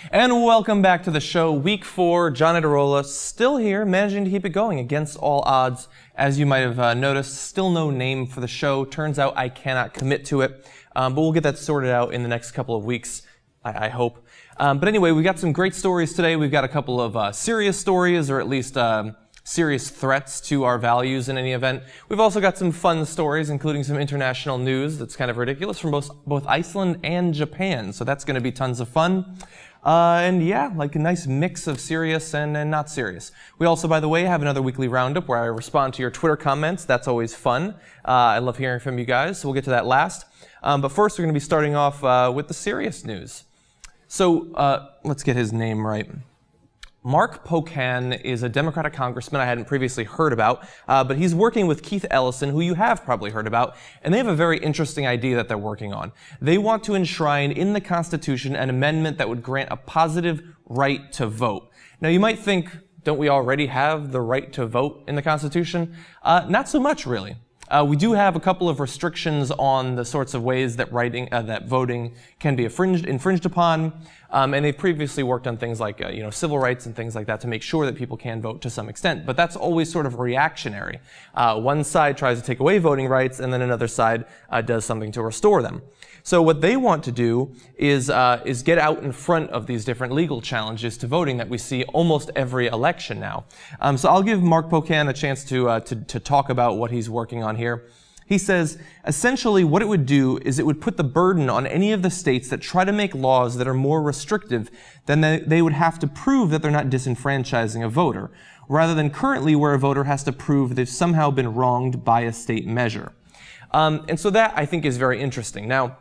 And welcome back to the show. Week 4, John Iadarola still here, managing to keep it going against all odds. As you might have noticed, still no name for the show. Turns out I cannot commit to it, but we'll get that sorted out in the next couple of weeks, I hope. But anyway, we got some great stories today. We've got a couple of serious stories, or at least serious threats to our values in any event. We've also got some fun stories, including some international news that's kind of ridiculous from both Iceland and Japan. So that's going to be tons of fun. And yeah, like a nice mix of serious and not serious. We also, by the way, have another weekly roundup where I respond to your Twitter comments. That's always fun. I love hearing from you guys, so we'll get to that last. But first, we're going to be starting off with the serious news. So let's get his name right. Mark Pocan is a Democratic congressman I hadn't previously heard about, but he's working with Keith Ellison, who you have probably heard about, and they have a very interesting idea that they're working on. They want to enshrine in the Constitution an amendment that would grant a positive right to vote. Now you might think, don't we already have the right to vote in the Constitution? Not so much, really. We do have a couple of restrictions on the sorts of ways that voting can be infringed upon, and they've previously worked on things like civil rights and things like that to make sure that people can vote to some extent. But that's always sort of reactionary. One side tries to take away voting rights, and then another side does something to restore them. So what they want to do is get out in front of these different legal challenges to voting that we see almost every election now. So I'll give Mark Pocan a chance to talk about what he's working on here. He says, essentially what it would do is it would put the burden on any of the states that try to make laws that are more restrictive. Then they would have to prove that they're not disenfranchising a voter, rather than currently where a voter has to prove they've somehow been wronged by a state measure. And so that, I think, is very interesting. Now,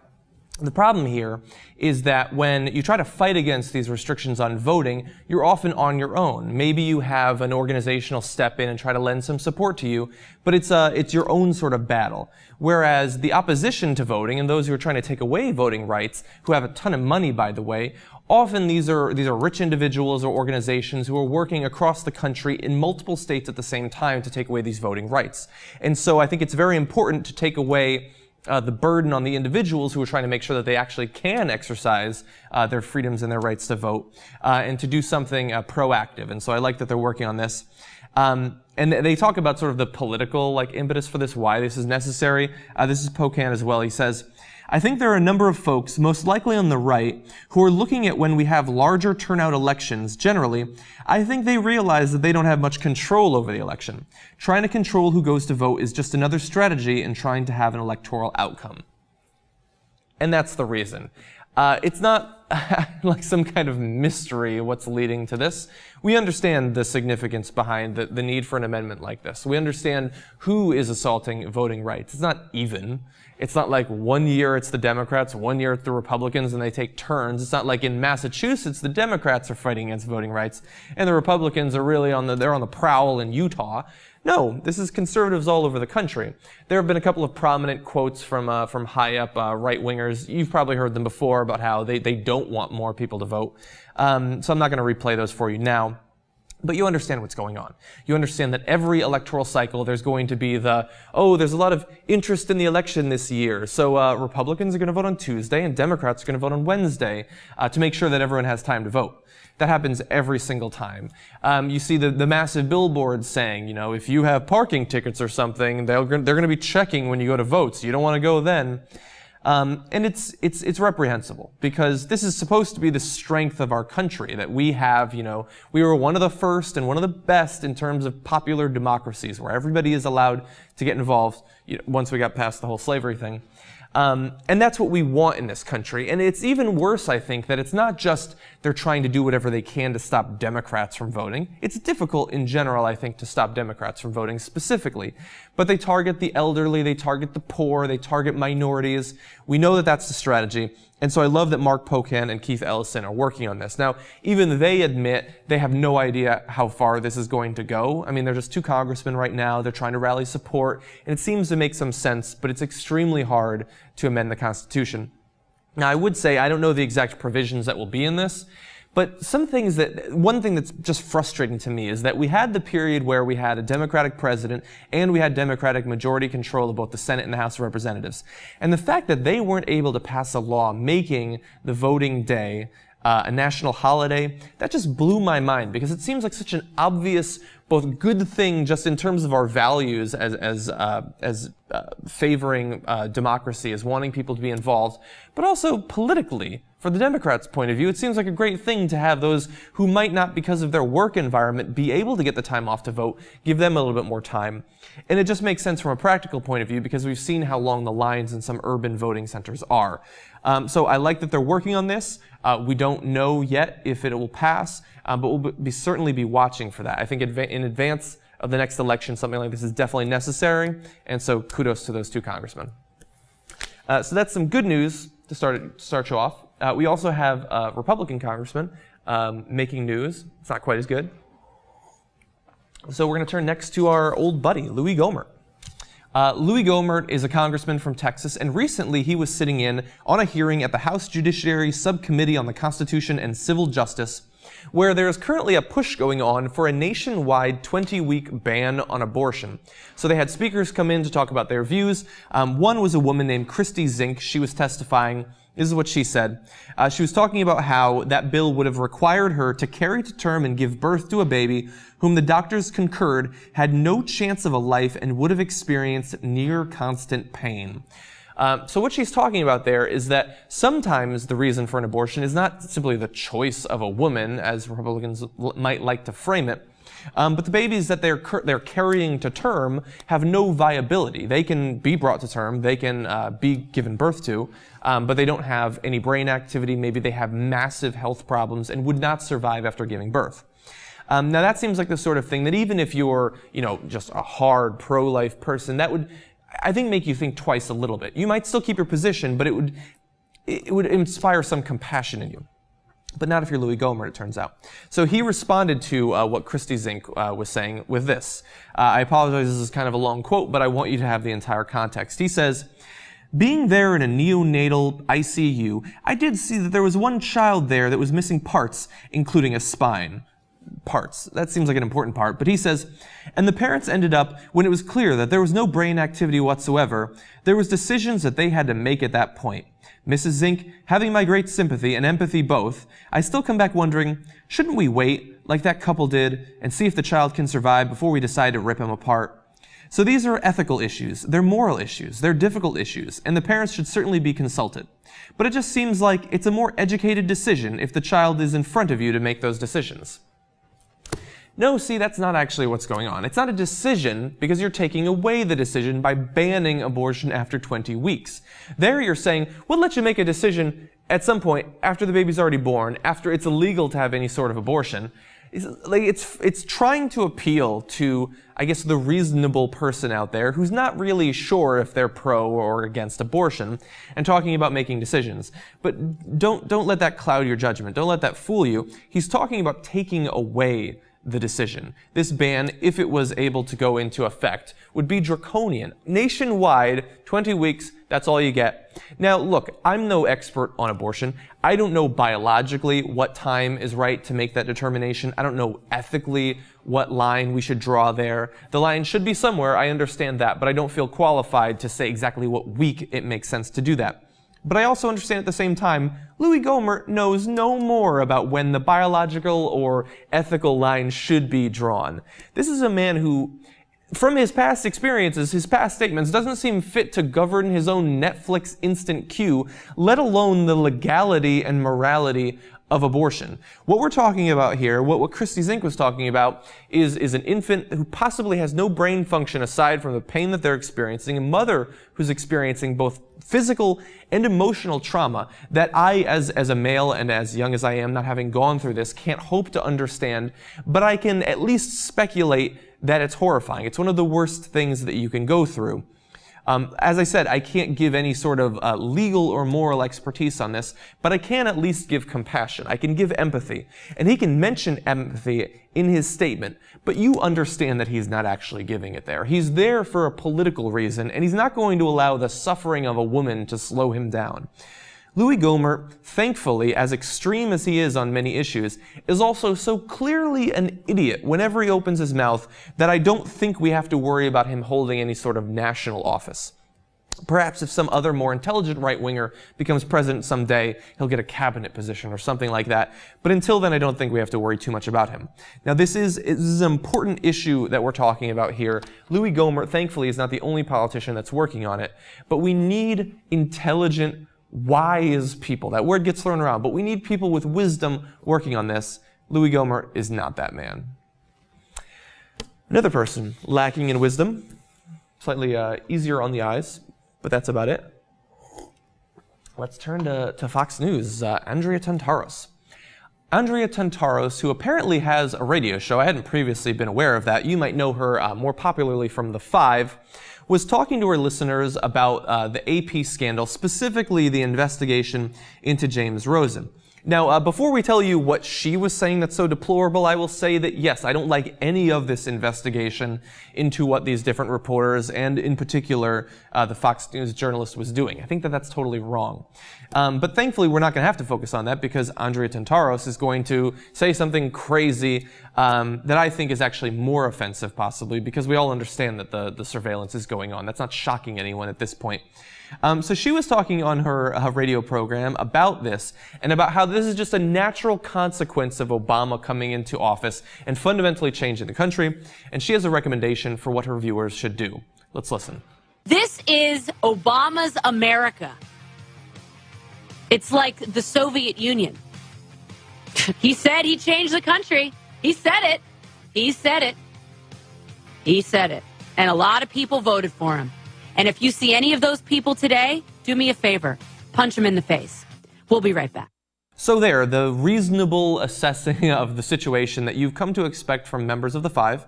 the problem here is that when you try to fight against these restrictions on voting, you're often on your own. Maybe you have an organizational step in and try to lend some support to you, but it's your own sort of battle. Whereas the opposition to voting and those who are trying to take away voting rights, who have a ton of money, by the way, often these are rich individuals or organizations who are working across the country in multiple states at the same time to take away these voting rights. And so I think it's very important to take away the burden on the individuals who are trying to make sure that they actually can exercise their freedoms and their rights to vote, and to do something proactive. And so I like that they're working on this. And they talk about sort of the political impetus for this, why this is necessary. This is Pocan as well. He says, I think there are a number of folks, most likely on the right, who are looking at when we have larger turnout elections generally. I think they realize that they don't have much control over the election. Trying to control who goes to vote is just another strategy in trying to have an electoral outcome. And that's the reason. It's not like some kind of mystery what's leading to this. We understand the significance behind the need for an amendment like this. We understand who is assaulting voting rights. It's not even. It's not like 1 year it's the Democrats, 1 year it's the Republicans, and they take turns. It's not like in Massachusetts the Democrats are fighting against voting rights, and the Republicans are really they're on the prowl in Utah. No, this is conservatives all over the country. There have been a couple of prominent quotes from high up right-wingers. You've probably heard them before about how they don't want more people to vote. So I'm not going to replay those for you now. But you understand what's going on. You understand that every electoral cycle there's going to be there's a lot of interest in the election this year. So Republicans are going to vote on Tuesday and Democrats are going to vote on Wednesday to make sure that everyone has time to vote. That happens every single time. You see the massive billboards saying, if you have parking tickets or something, they're going to be checking when you go to vote, so you don't want to go then. And it's reprehensible, because this is supposed to be the strength of our country, that we have, we were one of the first and one of the best in terms of popular democracies, where everybody is allowed to get involved once we got past the whole slavery thing. And that's what we want in this country. And it's even worse, I think, that it's not just they're trying to do whatever they can to stop Democrats from voting. It's difficult in general, I think, to stop Democrats from voting specifically. But they target the elderly, they target the poor, they target minorities. We know that that's the strategy. And so I love that Mark Pocan and Keith Ellison are working on this. Now, even they admit they have no idea how far this is going to go. I mean, they're just 2 congressmen right now. They're trying to rally support, and it seems to make some sense, but it's extremely hard to amend the Constitution. Now, I would say I don't know the exact provisions that will be in this, but one thing that's just frustrating to me is that we had the period where we had a Democratic president and we had Democratic majority control of both the Senate and the House of Representatives. And the fact that they weren't able to pass a law making the voting day a national holiday. That just blew my mind because it seems like such an obvious, both good thing just in terms of our values as favoring democracy, as wanting people to be involved, but also politically, for the Democrats' point of view, it seems like a great thing to have those who might not, because of their work environment, be able to get the time off to vote, give them a little bit more time. And it just makes sense from a practical point of view because we've seen how long the lines in some urban voting centers are. So I like that they're working on this. We don't know yet if it will pass, but we'll certainly be watching for that. I think in advance of the next election, something like this is definitely necessary, and so kudos to those two congressmen. So that's some good news to start you off. We also have a Republican congressman making news. It's not quite as good. So we're going to turn next to our old buddy, Louis Gohmert. Louis Gohmert is a congressman from Texas, and recently he was sitting in on a hearing at the House Judiciary Subcommittee on the Constitution and Civil Justice, where there is currently a push going on for a nationwide 20-week ban on abortion. So they had speakers come in to talk about their views. One was a woman named Christy Zink. She was testifying. This is what she said. She was talking about how that bill would have required her to carry to term and give birth to a baby whom the doctors concurred had no chance of a life and would have experienced near constant pain. So what she's talking about there is that sometimes the reason for an abortion is not simply the choice of a woman, as Republicans might like to frame it, but the babies that they're carrying to term have no viability. They can be brought to term, they can be given birth to, but they don't have any brain activity. Maybe they have massive health problems and would not survive after giving birth. Now that seems like the sort of thing that even if you're, just a hard pro-life person, that would, I think, make you think twice a little bit. You might still keep your position, but it would inspire some compassion in you. But not if you're Louis Gohmert, it turns out. So he responded to what Christy Zink was saying with this. I apologize, this is kind of a long quote, but I want you to have the entire context. He says, "Being there in a neonatal ICU, I did see that there was one child there that was missing parts, including a spine." Parts. That seems like an important part. But he says, "And the parents ended up, when it was clear that there was no brain activity whatsoever, there was decisions that they had to make at that point. Mrs. Zink, having my great sympathy and empathy both, I still come back wondering, shouldn't we wait, like that couple did, and see if the child can survive before we decide to rip him apart? So these are ethical issues, they're moral issues, they're difficult issues, and the parents should certainly be consulted. But it just seems like it's a more educated decision if the child is in front of you to make those decisions." No, see, that's not actually what's going on. It's not a decision because you're taking away the decision by banning abortion after 20 weeks. There you're saying, we'll let you make a decision at some point after the baby's already born, after it's illegal to have any sort of abortion. It's trying to appeal to, I guess, the reasonable person out there who's not really sure if they're pro or against abortion and talking about making decisions. But don't let that cloud your judgment. Don't let that fool you. He's talking about taking away the decision. This ban, if it was able to go into effect, would be draconian. Nationwide, 20 weeks, that's all you get. Now, look, I'm no expert on abortion. I don't know biologically what time is right to make that determination. I don't know ethically what line we should draw there. The line should be somewhere, I understand that, but I don't feel qualified to say exactly what week it makes sense to do that. But I also understand at the same time, Louis Gohmert knows no more about when the biological or ethical line should be drawn. This is a man who, from his past experiences, his past statements, doesn't seem fit to govern his own Netflix instant queue, let alone the legality and morality of abortion. What we're talking about here, what Christy Zink was talking about, is an infant who possibly has no brain function aside from the pain that they're experiencing, a mother who's experiencing both physical and emotional trauma that I, as a male and as young as I am, not having gone through this, can't hope to understand, but I can at least speculate that it's horrifying. It's one of the worst things that you can go through. As I said, I can't give any sort of legal or moral expertise on this, but I can at least give compassion. I can give empathy. And he can mention empathy in his statement, but you understand that he's not actually giving it there. He's there for a political reason, and he's not going to allow the suffering of a woman to slow him down. Louis Gohmert, thankfully, as extreme as he is on many issues, is also so clearly an idiot whenever he opens his mouth that I don't think we have to worry about him holding any sort of national office. Perhaps if some other more intelligent right-winger becomes president someday, he'll get a cabinet position or something like that. But until then, I don't think we have to worry too much about him. Now, this is an important issue that we're talking about here. Louis Gohmert, thankfully, is not the only politician that's working on it. But we need intelligent, wise people. That word gets thrown around, but we need people with wisdom working on this. Louis Gohmert is not that man. Another person lacking in wisdom, slightly easier on the eyes, but that's about it. Let's turn to Fox News, Andrea Tantaros. Andrea Tantaros, who apparently has a radio show, I hadn't previously been aware of that, you might know her more popularly from The Five, was talking to her listeners about the AP scandal, specifically the investigation into James Rosen. Now, before we tell you what she was saying that's so deplorable, I will say that, yes, I don't like any of this investigation into what these different reporters, and in particular, the Fox News journalist was doing. I think that that's totally wrong. But thankfully, we're not going to have to focus on that because Andrea Tantaros is going to say something crazy that I think is actually more offensive, possibly, because we all understand that the surveillance is going on. That's not shocking anyone at this point. So she was talking on her radio program about this and about how this is just a natural consequence of Obama coming into office and fundamentally changing the country. And she has a recommendation for what her viewers should do. Let's listen. This is Obama's America. It's like the Soviet Union. He said he changed the country. He said it. He said it. He said it. And a lot of people voted for him. And if you see any of those people today, do me a favor, punch them in the face. We'll be right back. So there, the reasonable assessing of the situation that you've come to expect from members of The Five,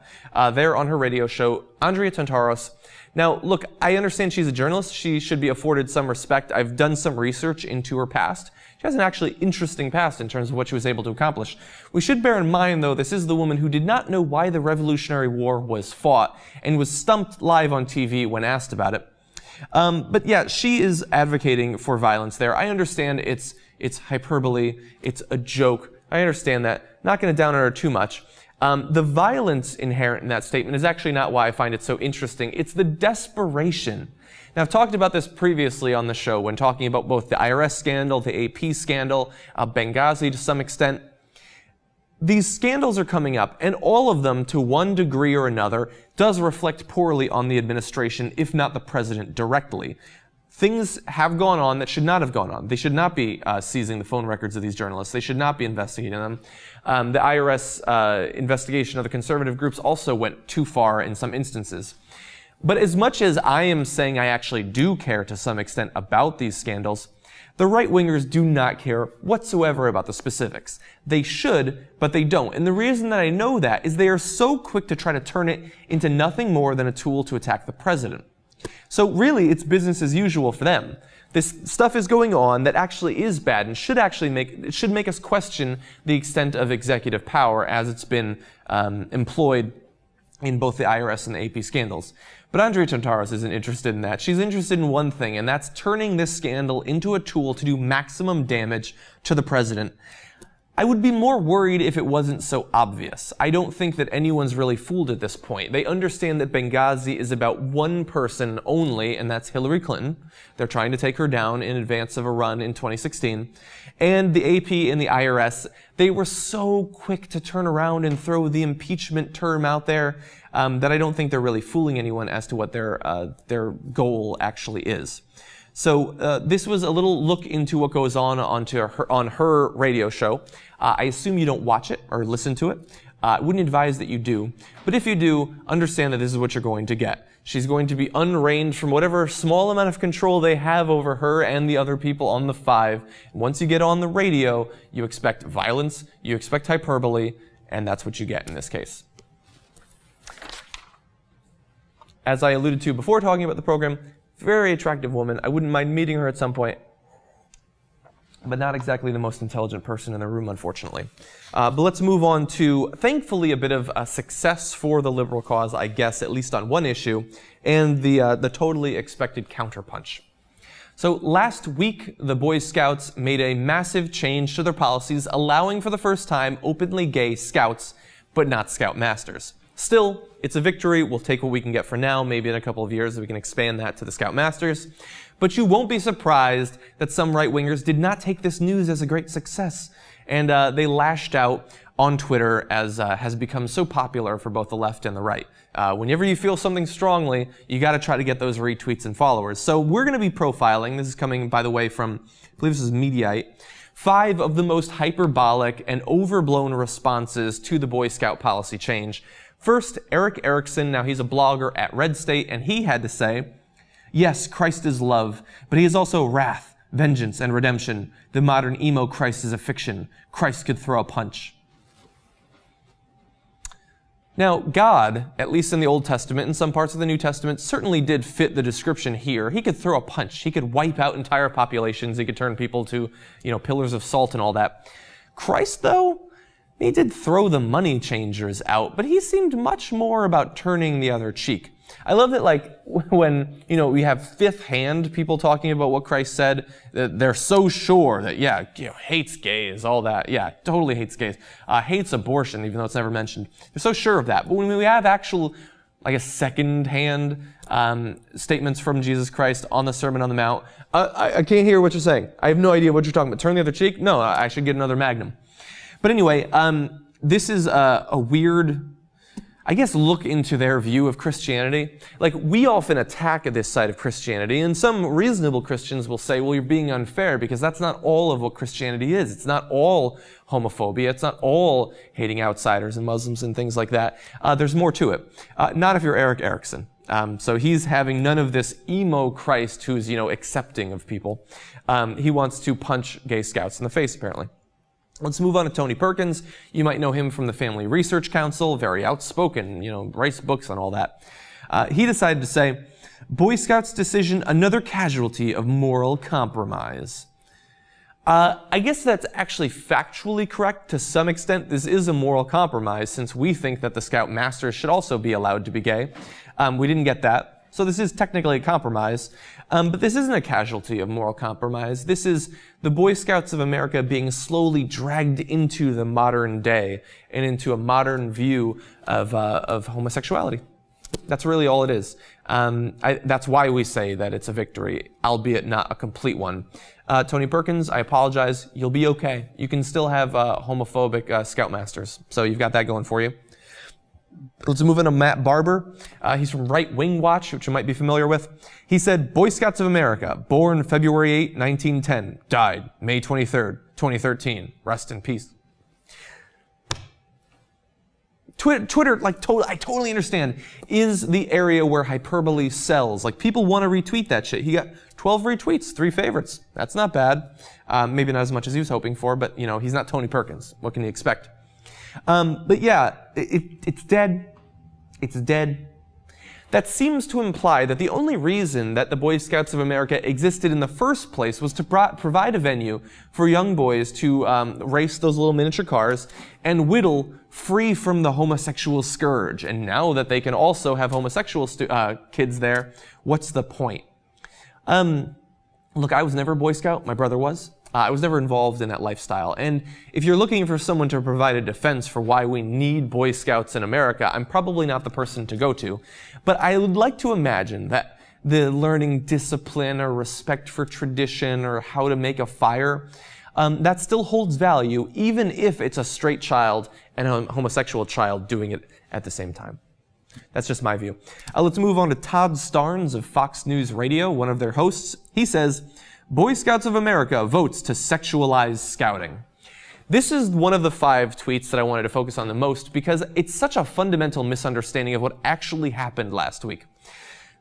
there on her radio show, Andrea Tantaros. Now, look, I understand she's a journalist. She should be afforded some respect. I've done some research into her past. She has an actually interesting past in terms of what she was able to accomplish. We should bear in mind, though, this is the woman who did not know why the Revolutionary War was fought and was stumped live on TV when asked about it. But yeah, she is advocating for violence there. I understand it's hyperbole, it's a joke. I understand that. Not going to down on her too much. The violence inherent in that statement is actually not why I find it so interesting. It's the desperation. Now, I've talked about this previously on the show when talking about both the IRS scandal, the AP scandal, Benghazi to some extent. These scandals are coming up, and all of them, to one degree or another, does reflect poorly on the administration, if not the president directly. Things have gone on that should not have gone on. They should not be seizing the phone records of these journalists. They should not be investigating them. The IRS investigation of the conservative groups also went too far in some instances. But as much as I am saying I actually do care to some extent about these scandals, the right-wingers do not care whatsoever about the specifics. They should, but they don't. And the reason that I know that is they are so quick to try to turn it into nothing more than a tool to attack the president. So really, it's business as usual for them. This stuff is going on that actually is bad and should make us question the extent of executive power as it's been employed in both the IRS and the AP scandals. But Andrea Tantaros isn't interested in that. She's interested in one thing, and that's turning this scandal into a tool to do maximum damage to the president. I would be more worried if it wasn't so obvious. I don't think that anyone's really fooled at this point. They understand that Benghazi is about one person only, and that's Hillary Clinton. They're trying to take her down in advance of a run in 2016. And the AP and the IRS, they were so quick to turn around and throw the impeachment term out there that I don't think they're really fooling anyone as to what their goal actually is. So this was a little look into what goes on her radio show. I assume you don't watch it or listen to it. I wouldn't advise that you do. But if you do, understand that this is what you're going to get. She's going to be unreined from whatever small amount of control they have over her and the other people on the Five. Once you get on the radio, you expect violence, you expect hyperbole, and that's what you get in this case. As I alluded to before talking about the program, very attractive woman. I wouldn't mind meeting her at some point, but not exactly the most intelligent person in the room, unfortunately. But let's move on to, thankfully, a bit of a success for the liberal cause, I guess, at least on one issue, and the totally expected counterpunch. So last week, the Boy Scouts made a massive change to their policies, allowing for the first time openly gay scouts, but not scoutmasters. Still, it's a victory. We'll take what we can get for now. Maybe in a couple of years we can expand that to the Scoutmasters. But you won't be surprised that some right-wingers did not take this news as a great success. And they lashed out on Twitter, as has become so popular for both the left and the right. Whenever you feel something strongly, you got to try to get those retweets and followers. So we're going to be profiling, this is coming, by the way, from, I believe this is Mediaite, 5 of the most hyperbolic and overblown responses to the Boy Scout policy change. First, Eric Erickson, now he's a blogger at Red State, and he had to say, yes, Christ is love, but he is also wrath, vengeance, and redemption. The modern emo Christ is a fiction. Christ could throw a punch. Now, God, at least in the Old Testament and some parts of the New Testament, certainly did fit the description here. He could throw a punch. He could wipe out entire populations. He could turn people to, pillars of salt and all that. Christ, though, he did throw the money changers out, but he seemed much more about turning the other cheek. I love that, when, we have fifth-hand people talking about what Christ said, that they're so sure that, hates gays, all that. Yeah, totally hates gays. Hates abortion, even though it's never mentioned. They're so sure of that. But when we have actual, second-hand statements from Jesus Christ on the Sermon on the Mount, I can't hear what you're saying. I have no idea what you're talking about. Turn the other cheek? No, I should get another Magnum. But anyway, this is a weird, look into their view of Christianity. We often attack this side of Christianity, and some reasonable Christians will say, well, you're being unfair, because that's not all of what Christianity is. It's not all homophobia. It's not all hating outsiders and Muslims and things like that. There's more to it. Not if you're Eric Erickson. So he's having none of this emo Christ who's, accepting of people. He wants to punch gay scouts in the face, apparently. Let's move on to Tony Perkins. You might know him from the Family Research Council, very outspoken, writes books on all that. He decided to say, Boy Scouts' decision, another casualty of moral compromise. I guess that's actually factually correct to some extent. This is a moral compromise, since we think that the Scoutmasters should also be allowed to be gay. We didn't get that. So this is technically a compromise, but this isn't a casualty of moral compromise. This is the Boy Scouts of America being slowly dragged into the modern day and into a modern view of homosexuality. That's really all it is. That's why we say that it's a victory, albeit not a complete one. Tony Perkins, I apologize. You'll be okay. You can still have homophobic Scoutmasters, so you've got that going for you. Let's move on to Matt Barber. He's from Right Wing Watch, which you might be familiar with. He said, Boy Scouts of America, born February 8, 1910, died May 23rd, 2013. Rest in peace. Twitter, I totally understand, is the area where hyperbole sells. People want to retweet that shit. He got 12 retweets, 3 favorites. That's not bad. Maybe not as much as he was hoping for, but, he's not Tony Perkins. What can you expect? But yeah, it's dead. It's dead. That seems to imply that the only reason that the Boy Scouts of America existed in the first place was to provide a venue for young boys to race those little miniature cars and whittle free from the homosexual scourge. And now that they can also have homosexual kids there, what's the point? Look, I was never a Boy Scout. My brother was. I was never involved in that lifestyle. And if you're looking for someone to provide a defense for why we need Boy Scouts in America, I'm probably not the person to go to. But I would like to imagine that the learning discipline or respect for tradition or how to make a fire, that still holds value, even if it's a straight child and a homosexual child doing it at the same time. That's just my view. Let's move on to Todd Starnes of Fox News Radio, one of their hosts. He says, Boy Scouts of America votes to sexualize scouting. This is one of the 5 tweets that I wanted to focus on the most because it's such a fundamental misunderstanding of what actually happened last week.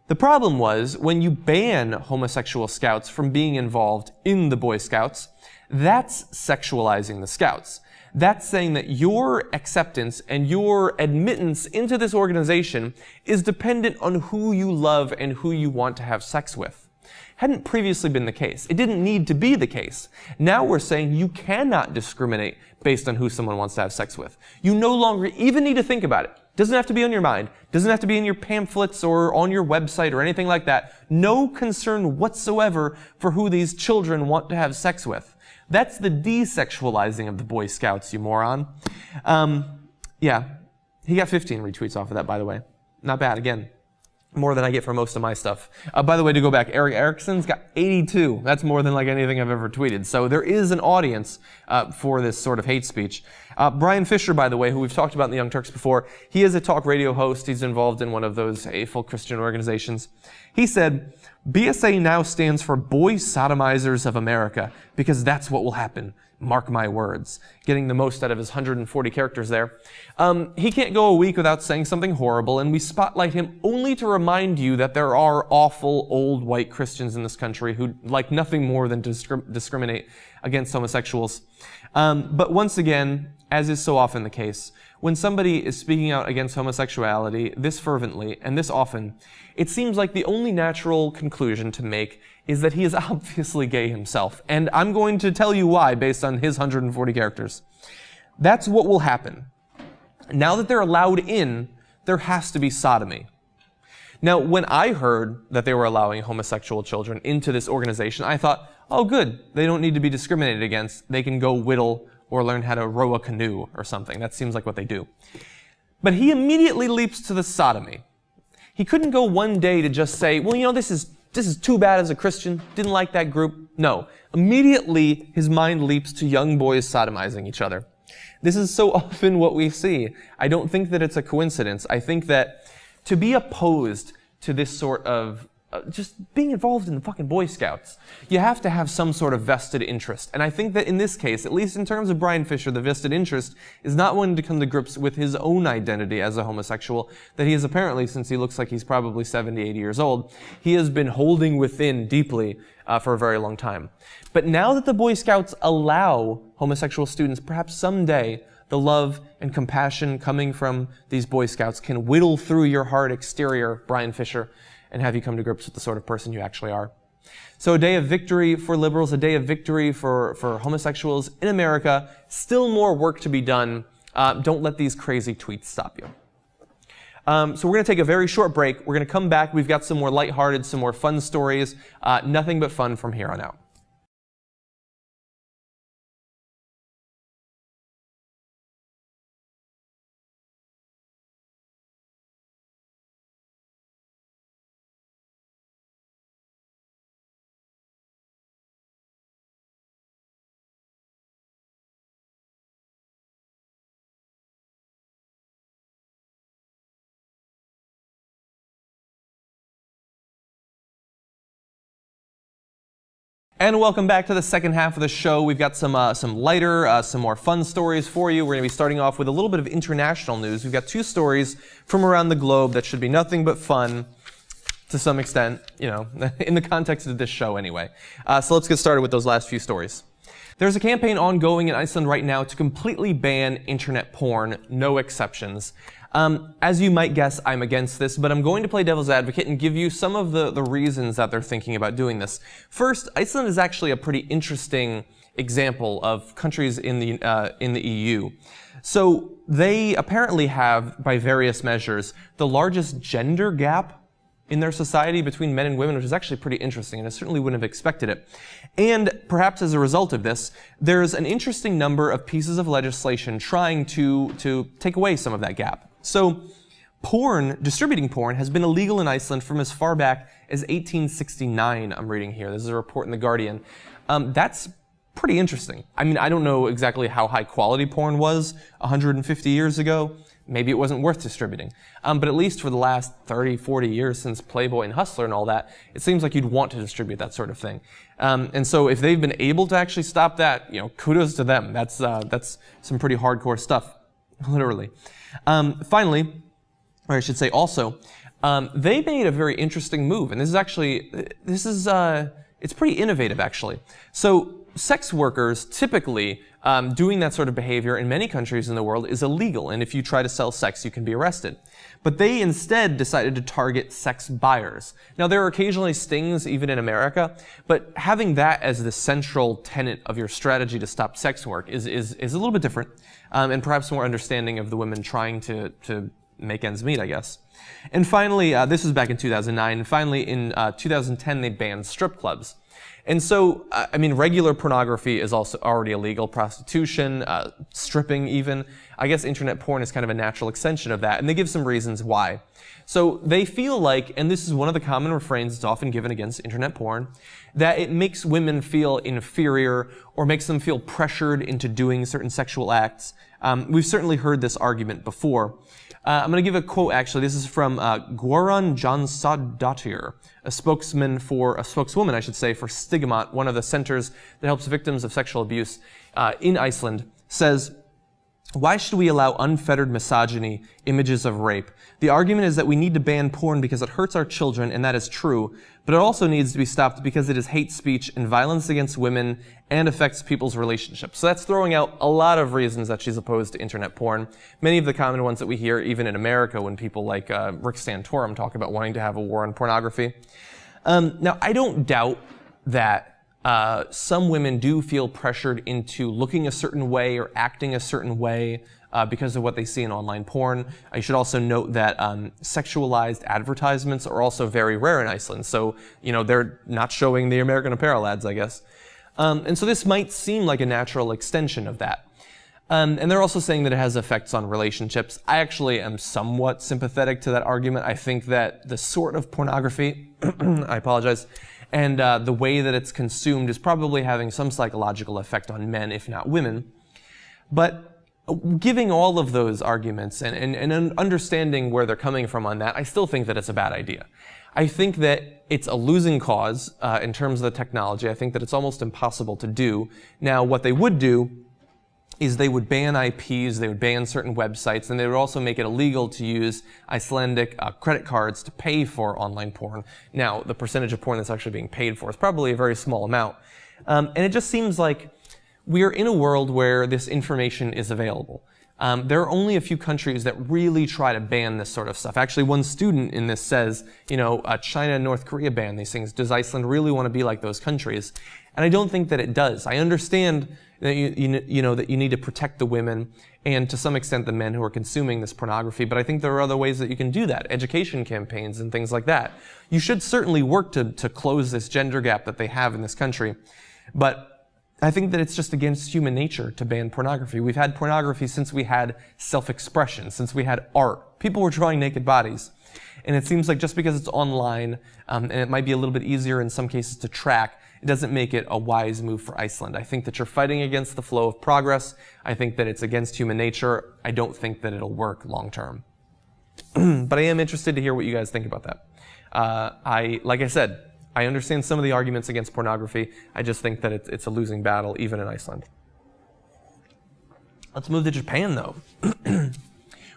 The problem was when you ban homosexual scouts from being involved in the Boy Scouts, that's sexualizing the scouts. That's saying that your acceptance and your admittance into this organization is dependent on who you love and who you want to have sex with. Hadn't previously been the case. It didn't need to be the case. Now we're saying you cannot discriminate based on who someone wants to have sex with. You no longer even need to think about it. Doesn't have to be on your mind. Doesn't have to be in your pamphlets or on your website or anything like that. No concern whatsoever for who these children want to have sex with. That's the desexualizing of the Boy Scouts, you moron. He got 15 retweets off of that, by the way. Not bad, again. More than I get for most of my stuff. By the way, to go back, Eric Erickson's got 82. That's more than like anything I've ever tweeted. So there is an audience for this sort of hate speech. Brian Fisher, by the way, who we've talked about in the Young Turks before, he is a talk radio host. He's involved in one of those hateful Christian organizations. He said, BSA now stands for Boy Sodomizers of America, because that's what will happen. Mark my words. Getting the most out of his 140 characters there. He can't go a week without saying something horrible, and we spotlight him only to remind you that there are awful old white Christians in this country who like nothing more than to discriminate against homosexuals. But once again, as is so often the case, when somebody is speaking out against homosexuality this fervently and this often, it seems like the only natural conclusion to make is that he is obviously gay himself. And I'm going to tell you why based on his 140 characters. That's what will happen. Now that they're allowed in, there has to be sodomy. Now, when I heard that they were allowing homosexual children into this organization, I thought, oh good, they don't need to be discriminated against. They can go whittle or learn how to row a canoe or something. That seems like what they do. But he immediately leaps to the sodomy. He couldn't go one day to just say, well, you know, this is too bad as a Christian, didn't like that group. No. Immediately, his mind leaps to young boys sodomizing each other. This is so often what we see. I don't think that it's a coincidence. I think that to be opposed to this sort of just being involved in the fucking Boy Scouts, you have to have some sort of vested interest. And I think that in this case, at least in terms of Brian Fisher, the vested interest is not wanting to come to grips with his own identity as a homosexual, that he is apparently, since he looks like he's probably 70, 80 years old, he has been holding within deeply for a very long time. But now that the Boy Scouts allow homosexual students, perhaps someday, the love and compassion coming from these Boy Scouts can whittle through your hard exterior, Brian Fisher, and have you come to grips with the sort of person you actually are. So a day of victory for liberals, a day of victory for homosexuals in America. Still more work to be done. Don't let these crazy tweets stop you. So we're going to take a very short break. We're going to come back. We've got some more lighthearted, some more fun stories. Nothing but fun from here on out. And welcome back to the second half of the show. We've got some lighter, some more fun stories for you. We're going to be starting off with a little bit of international news. We've got two stories from around the globe that should be nothing but fun to some extent, you know, in the context of this show anyway. So let's get started with those last few stories. There's a campaign ongoing in Iceland right now to completely ban internet porn, no exceptions. As you might guess, I'm against this, but I'm going to play devil's advocate and give you some of the reasons that they're thinking about doing this. First, Iceland is actually a pretty interesting example of countries in the EU. So they apparently have, by various measures, the largest gender gap in their society between men and women, which is actually pretty interesting, and I certainly wouldn't have expected it. And perhaps as a result of this, there's an interesting number of pieces of legislation trying to take away some of that gap. So distributing porn has been illegal in Iceland from as far back as 1869, I'm reading here. This is a report in The Guardian. That's pretty interesting. I mean, I don't know exactly how high quality porn was 150 years ago. Maybe it wasn't worth distributing. But at least for the last 30, 40 years since Playboy and Hustler and all that, it seems like you'd want to distribute that sort of thing. And so if they've been able to actually stop that, you know, kudos to them. That's some pretty hardcore stuff, literally. Finally, or I should say also, they made a very interesting move, and it's pretty innovative actually. So sex workers typically doing that sort of behavior in many countries in the world is illegal, and if you try to sell sex, you can be arrested. But they instead decided to target sex buyers. Now, there are occasionally stings even in America, but having that as the central tenet of your strategy to stop sex work is a little bit different, and perhaps more understanding of the women trying to make ends meet, I guess. And finally, this was back in 2009, and finally in 2010 they banned strip clubs. And so, I mean, regular pornography is also already illegal. Prostitution, stripping even. I guess internet porn is kind of a natural extension of that, and they give some reasons why. So they feel like, and this is one of the common refrains that's often given against internet porn, that it makes women feel inferior or makes them feel pressured into doing certain sexual acts. We've certainly heard this argument before. I'm going to give a quote, actually. This is from Guðrún Jónsdóttir, a spokeswoman, I should say, for Stigmat, one of the centers that helps victims of sexual abuse in Iceland, says, "Why should we allow unfettered misogyny, images of rape? The argument is that we need to ban porn because it hurts our children, and that is true, but it also needs to be stopped because it is hate speech and violence against women and affects people's relationships." So that's throwing out a lot of reasons that she's opposed to internet porn. Many of the common ones that we hear even in America when people like Rick Santorum talk about wanting to have a war on pornography. Now, I don't doubt that some women do feel pressured into looking a certain way or acting a certain way because of what they see in online porn. I should also note that sexualized advertisements are also very rare in Iceland. So, they're not showing the American Apparel ads, I guess. And so this might seem like a natural extension of that. And they're also saying that it has effects on relationships. I actually am somewhat sympathetic to that argument. I think that the sort of pornography, I apologize, and the way that it's consumed is probably having some psychological effect on men, if not women. But giving all of those arguments and understanding where they're coming from on that, I still think that it's a bad idea. I think that it's a losing cause in terms of the technology. I think that it's almost impossible to do. Now, what they would do is they would ban IPs, they would ban certain websites, and they would also make it illegal to use Icelandic credit cards to pay for online porn. Now, the percentage of porn that's actually being paid for is probably a very small amount. And it just seems like we're in a world where this information is available. There are only a few countries that really try to ban this sort of stuff. Actually, one student in this says, China and North Korea ban these things. Does Iceland really want to be like those countries? And I don't think that it does. I understand that that you need to protect the women and to some extent the men who are consuming this pornography, but I think there are other ways that you can do that. Education campaigns and things like that. You should certainly work to close this gender gap that they have in this country. But I think that it's just against human nature to ban pornography. We've had pornography since we had self-expression, since we had art. People were drawing naked bodies. And it seems like just because it's online, and it might be a little bit easier in some cases to track, it doesn't make it a wise move for Iceland. I think that you're fighting against the flow of progress. I think that it's against human nature. I don't think that it'll work long term. But I am interested to hear what you guys think about that. Like I said, I understand some of the arguments against pornography. I just think that it's a losing battle, even in Iceland. Let's move to Japan, though.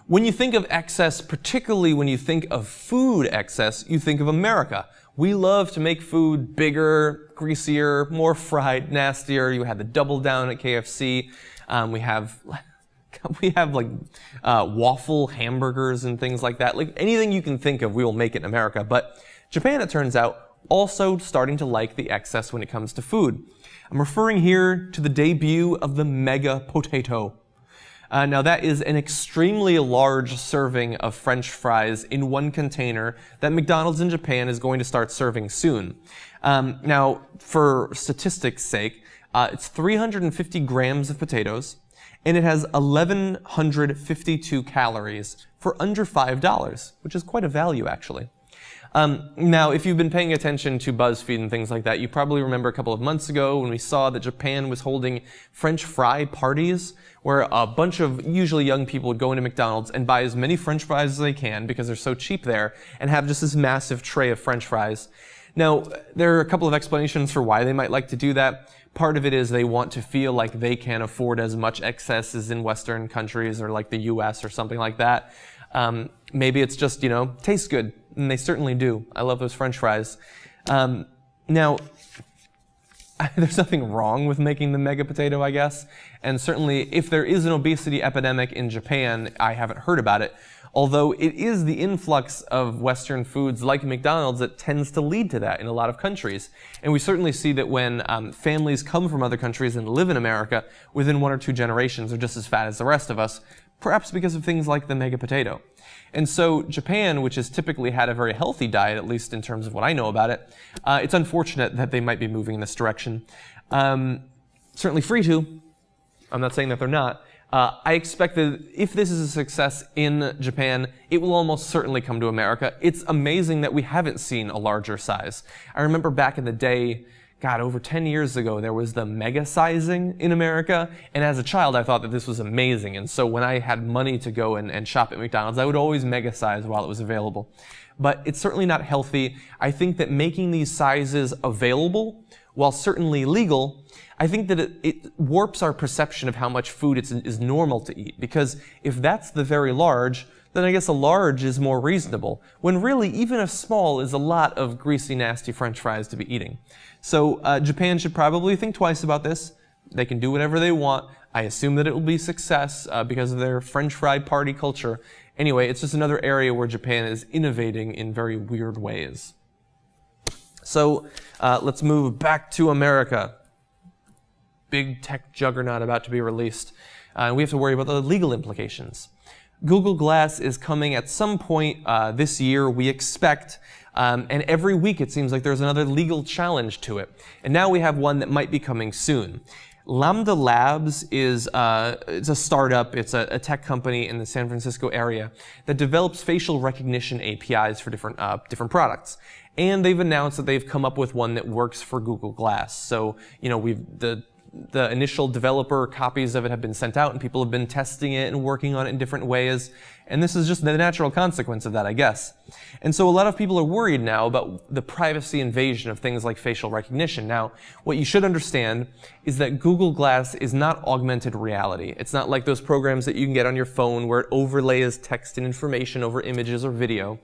When you think of excess, particularly when you think of food excess, you think of America. We love to make food bigger, greasier, more fried, nastier. You had the double down at KFC. We have like waffle hamburgers and things like that. Like anything you can think of, we will make it in America. But Japan, it turns out, also starting to like the excess when it comes to food. I'm referring here to the debut of the mega potato. Now that is an extremely large serving of French fries in one container that McDonald's in Japan is going to start serving soon. Now, for statistics' sake, it's 350 grams of potatoes, and it has 1,152 calories for under $5, which is quite a value, actually. Now, if you've been paying attention to BuzzFeed and things like that, you probably remember a couple of months ago when we saw that Japan was holding French fry parties, where a bunch of usually young people would go into McDonald's and buy as many French fries as they can because they're so cheap there, and have just this massive tray of French fries. Now, there are a couple of explanations for why they might like to do that. Part of it is they want to feel like they can afford as much excess as in Western countries or like the US or something like that. Maybe it's just, tastes good. And they certainly do. I love those French fries. Now, there's nothing wrong with making the mega potato, I guess. And certainly, if there is an obesity epidemic in Japan, I haven't heard about it. Although it is the influx of Western foods like McDonald's that tends to lead to that in a lot of countries. And we certainly see that when families come from other countries and live in America, within 1 or 2 generations they're just as fat as the rest of us, perhaps because of things like the mega potato. And so Japan, which has typically had a very healthy diet, at least in terms of what I know about it, it's unfortunate that they might be moving in this direction. Certainly free to. I'm not saying that they're not. I expect that if this is a success in Japan, it will almost certainly come to America. It's amazing that we haven't seen a larger size. I remember back in the day, God, over 10 years ago, there was the mega sizing in America. And as a child, I thought that this was amazing. And so when I had money to go and shop at McDonald's, I would always mega size while it was available. But it's certainly not healthy. I think that making these sizes available, while certainly legal, I think that it warps our perception of how much food is normal to eat. Because if that's the very large, then I guess a large is more reasonable. When really, even a small is a lot of greasy, nasty French fries to be eating. So Japan should probably think twice about this. They can do whatever they want. I assume that it will be a success because of their French fry party culture. Anyway, it's just another area where Japan is innovating in very weird ways. So let's move back to America. Big tech juggernaut about to be released. We have to worry about the legal implications. Google Glass is coming at some point this year, we expect, and every week it seems like there's another legal challenge to it. And now we have one that might be coming soon. Lambda Labs is it's a startup, it's a tech company in the San Francisco area that develops facial recognition APIs for different products. And they've announced that they've come up with one that works for Google Glass. So, you know, the initial developer copies of it have been sent out and people have been testing it and working on it in different ways. And this is just the natural consequence of that, I guess. And so a lot of people are worried now about the privacy invasion of things like facial recognition. Now, what you should understand is that Google Glass is not augmented reality. It's not like those programs that you can get on your phone where it overlays text and information over images or video.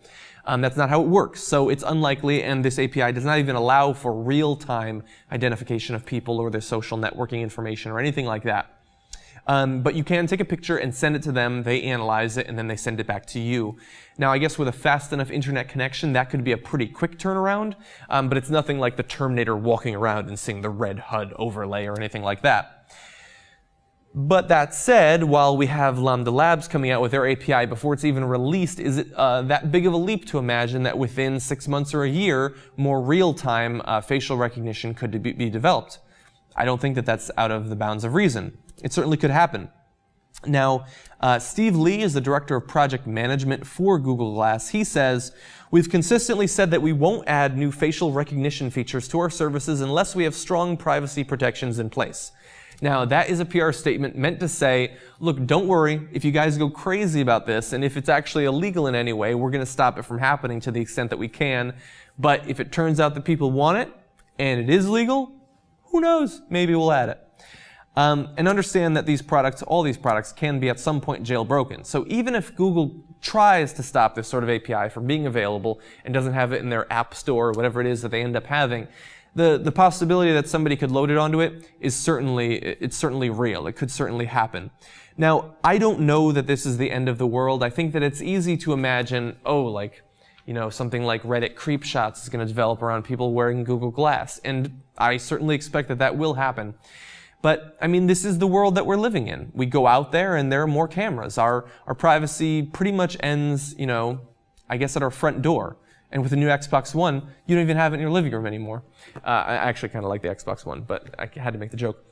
That's not how it works. So it's unlikely, and this API does not even allow for real-time identification of people or their social networking information or anything like that. But you can take a picture and send it to them, they analyze it, and then they send it back to you. Now, I guess with a fast enough internet connection, that could be a pretty quick turnaround, but it's nothing like the Terminator walking around and seeing the red HUD overlay or anything like that. But that said, while we have Lambda Labs coming out with their API before it's even released, is it that big of a leap to imagine that within 6 months or a year, more real-time facial recognition could be developed? I don't think that that's out of the bounds of reason. It certainly could happen. Now, Steve Lee is the director of project management for Google Glass. He says, "We've consistently said that we won't add new facial recognition features to our services unless we have strong privacy protections in place." Now, that is a PR statement meant to say, look, don't worry, if you guys go crazy about this, and if it's actually illegal in any way, we're going to stop it from happening to the extent that we can. But if it turns out that people want it, and it is legal, who knows? Maybe we'll add it. And understand that these products, all these products, can be at some point jailbroken. So even if Google tries to stop this sort of API from being available and doesn't have it in their app store or whatever it is that they end up having, the possibility that somebody could load it onto it is certainly real. It could certainly happen. Now, I don't know that this is the end of the world. I think that it's easy to imagine, something like Reddit creep shots is going to develop around people wearing Google Glass. And I certainly expect that that will happen. But, I mean, this is the world that we're living in. We go out there and there are more cameras. Our privacy pretty much ends, I guess at our front door. And with the new Xbox One, you don't even have it in your living room anymore. I actually kind of like the Xbox One, but I had to make the joke.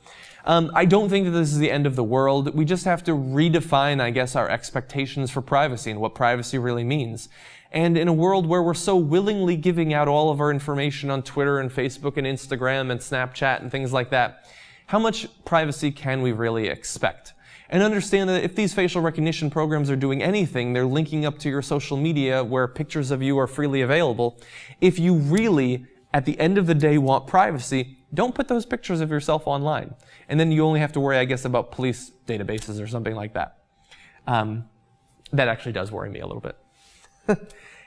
I don't think that this is the end of the world. We just have to redefine, I guess, our expectations for privacy and what privacy really means. And in a world where we're so willingly giving out all of our information on Twitter and Facebook and Instagram and Snapchat and things like that, how much privacy can we really expect? And understand that if these facial recognition programs are doing anything, they're linking up to your social media where pictures of you are freely available. If you really, at the end of the day, want privacy, don't put those pictures of yourself online. And then you only have to worry, I guess, about police databases or something like that. That actually does worry me a little bit.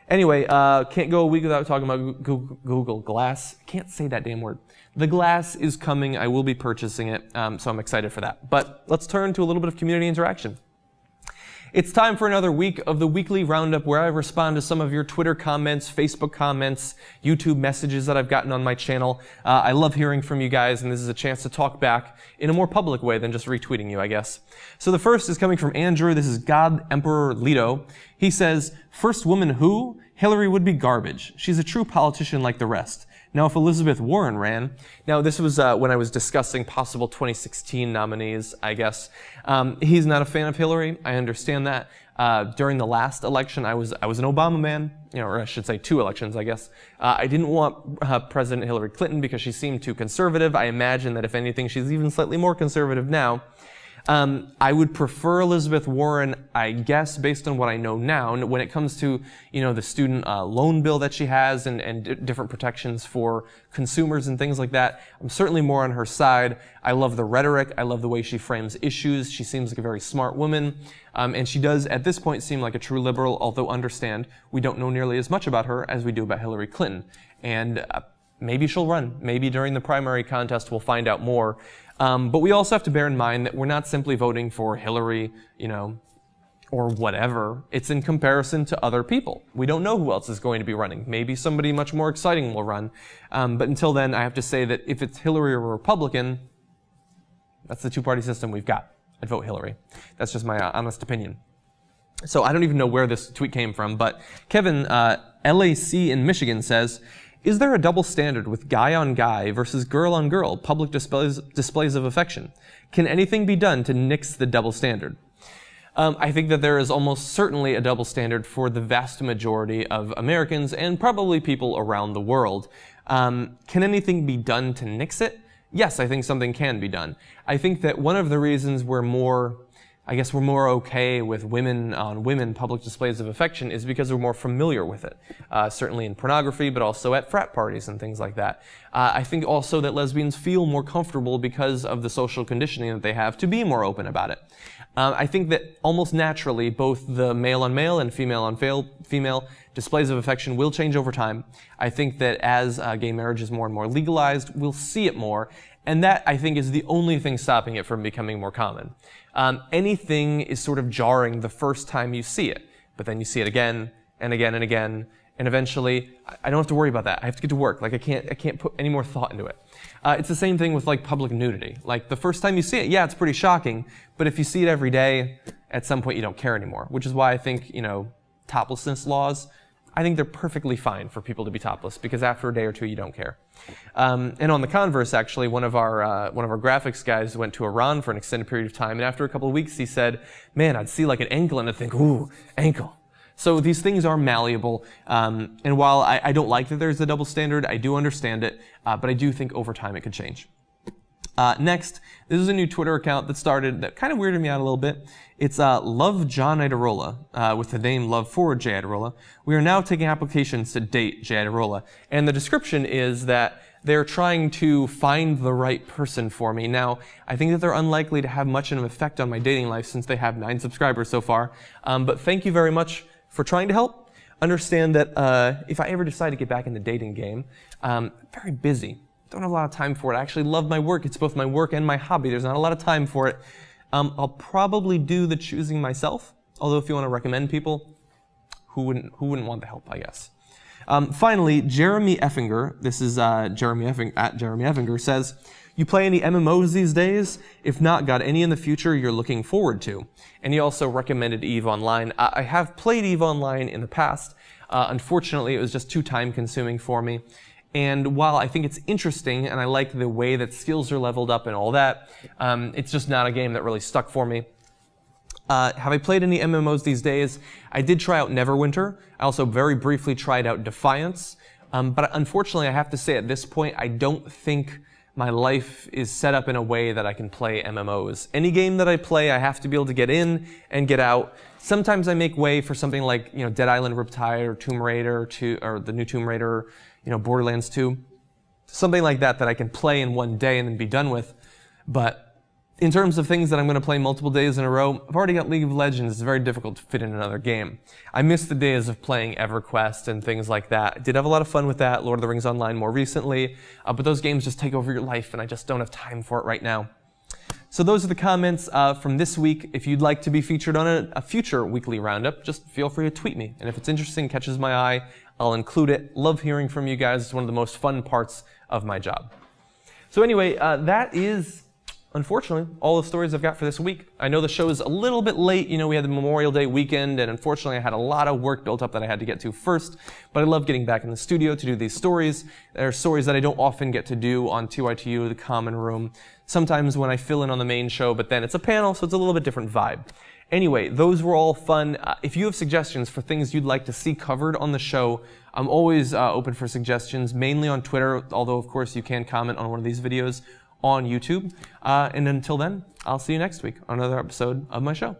Anyway, can't go a week without talking about Google Glass. Can't say that damn word. The Glass is coming. I will be purchasing it, so I'm excited for that. But let's turn to a little bit of community interaction. It's time for another week of the weekly roundup where I respond to some of your Twitter comments, Facebook comments, YouTube messages that I've gotten on my channel. I love hearing from you guys, and this is a chance to talk back in a more public way than just retweeting you, I guess. So the first is coming from Andrew. This is God Emperor Leto. He says, "First woman who? Hillary would be garbage. She's a true politician like the rest. Now, if Elizabeth Warren ran..." Now, this was when I was discussing possible 2016 nominees, I guess. He's not a fan of Hillary. I understand that. During the last election, I was an Obama man, or I should say 2 elections, I guess. I didn't want President Hillary Clinton because she seemed too conservative. I imagine that if anything, she's even slightly more conservative now. I would prefer Elizabeth Warren, I guess, based on what I know now. And when it comes to, the student loan bill that she has and different protections for consumers and things like that, I'm certainly more on her side. I love the rhetoric. I love the way she frames issues. She seems like a very smart woman. And she does, at this point, seem like a true liberal, although understand we don't know nearly as much about her as we do about Hillary Clinton. And maybe she'll run. Maybe during the primary contest we'll find out more. But we also have to bear in mind that we're not simply voting for Hillary, or whatever. It's in comparison to other people. We don't know who else is going to be running. Maybe somebody much more exciting will run. But until then, I have to say that if it's Hillary or a Republican, that's the 2-party system we've got. I'd vote Hillary. That's just my honest opinion. So I don't even know where this tweet came from, but Kevin, LAC in Michigan says, "Is there a double standard with guy on guy versus girl on girl public displays of affection? Can anything be done to nix the double standard?" I think that there is almost certainly a double standard for the vast majority of Americans and probably people around the world. Can anything be done to nix it? Yes, I think something can be done. I think that one of the reasons we're more okay with women on women public displays of affection is because we're more familiar with it. Certainly in pornography, but also at frat parties and things like that. I think also that lesbians feel more comfortable because of the social conditioning that they have to be more open about it. I think that almost naturally, both the male on male and female on female displays of affection will change over time. I think that as gay marriage is more and more legalized, we'll see it more. And that, I think, is the only thing stopping it from becoming more common. Anything is sort of jarring the first time you see it, but then you see it again and again and again, and eventually, I don't have to worry about that. I have to get to work. Like, I can't put any more thought into it. It's the same thing with, like, public nudity. Like, the first time you see it, yeah, it's pretty shocking, but if you see it every day, at some point you don't care anymore, which is why I think, toplessness laws, I think they're perfectly fine for people to be topless, because after a day or two, you don't care. And on the converse, actually, one of our graphics guys went to Iran for an extended period of time, and after a couple of weeks, he said, "Man, I'd see like an ankle and I'd think, ooh, ankle." So these things are malleable, and while I don't like that there's a double standard, I do understand it, but I do think over time it could change. Next, this is a new Twitter account that started that kind of weirded me out a little bit. It's Love John Iadarola, with the name Love for J. Iadarola. "We are now taking applications to date J. Iadarola." And the description is that they're trying to find the right person for me. Now, I think that they're unlikely to have much of an effect on my dating life since they have 9 subscribers so far. But thank you very much for trying to help. Understand that if I ever decide to get back in the dating game, I'm very busy. Don't have a lot of time for it. I actually love my work. It's both my work and my hobby. There's not a lot of time for it. I'll probably do the choosing myself. Although if you want to recommend people, who wouldn't want the help, I guess. Finally, Jeremy Effinger, this is Jeremy Effinger, says, "You play any MMOs these days? If not, got any in the future you're looking forward to?" And he also recommended EVE Online. I have played EVE Online in the past. Unfortunately, it was just too time consuming for me. And while I think it's interesting and I like the way that skills are leveled up and all that, it's just not a game that really stuck for me. Have I played any MMOs these days? I did try out Neverwinter. I also very briefly tried out Defiance. But unfortunately, I have to say at this point, I don't think my life is set up in a way that I can play MMOs. Any game that I play, I have to be able to get in and get out. Sometimes I make way for something like, Dead Island Riptide or Tomb Raider 2, or the new Tomb Raider, Borderlands 2. Something like that I can play in one day and then be done with. But in terms of things that I'm going to play multiple days in a row, I've already got League of Legends. It's very difficult to fit in another game. I miss the days of playing EverQuest and things like that. I did have a lot of fun with that, Lord of the Rings Online more recently, but those games just take over your life and I just don't have time for it right now. So those are the comments from this week. If you'd like to be featured on a future weekly roundup, just feel free to tweet me. And if it's interesting, catches my eye, I'll include it. Love hearing from you guys. It's one of the most fun parts of my job. So anyway, that is, unfortunately, all the stories I've got for this week. I know the show is a little bit late. You know, we had the Memorial Day weekend, and unfortunately I had a lot of work built up that I had to get to first. But I love getting back in the studio to do these stories. They're stories that I don't often get to do on 2ITU, the Common Room. Sometimes when I fill in on the main show, but then it's a panel, so it's a little bit different vibe. Anyway, those were all fun. If you have suggestions for things you'd like to see covered on the show, I'm always open for suggestions, mainly on Twitter, although of course you can comment on one of these videos on YouTube. And until then, I'll see you next week on another episode of my show.